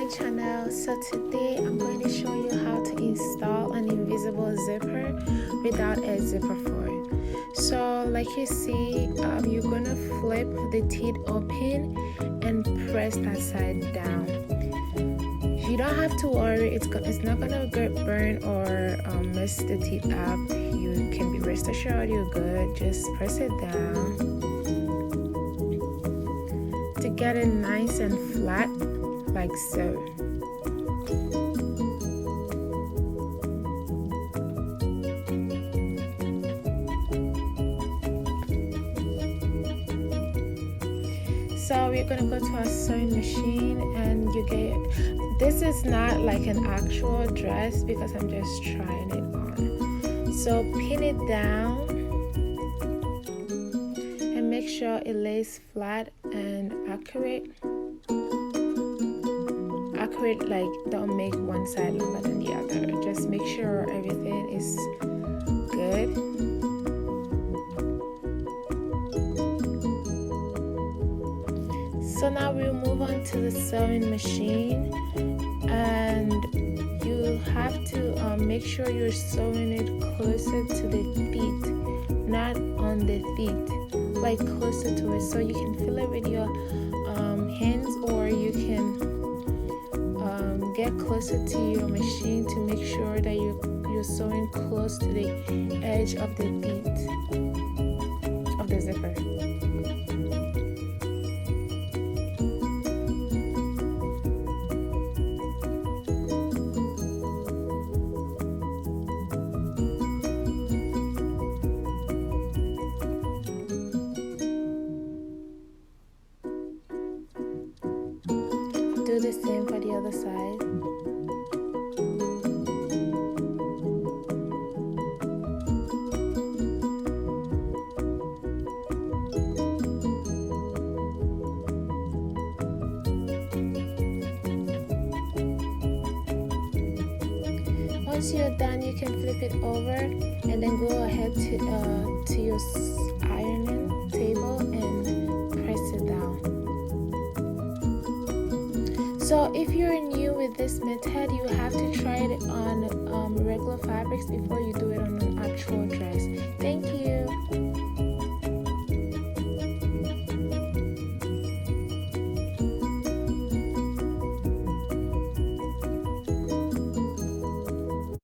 channel. So today I'm going to show you how to install an invisible zipper without a zipper fold. So like you see, you're gonna flip the teeth open and press that side down. You don't have to worry, it's not gonna get burned or mess the teeth up. You can be rest assured you're good. Just press it down to get it nice and flat, like so. So we're gonna go to our sewing machine and you get, this is not like an actual dress because I'm just trying it on. So pin it down and make sure it lays flat and accurate, like don't make one side longer than the other. Just make sure everything is good. So now we'll move on to the sewing machine, and you have to make sure you're sewing it closer to the feet, not on the feet, like closer to it, so you can feel it with your hands, or you can get closer to your machine to make sure that you're sewing close to the edge of the feet of the zipper. Do the same for the other side. Once you're done, you can flip it over and then go ahead to your ironing table and press it down. So if you're new with this method, you have to try it on regular fabrics before you do it on an actual dress. Thank you.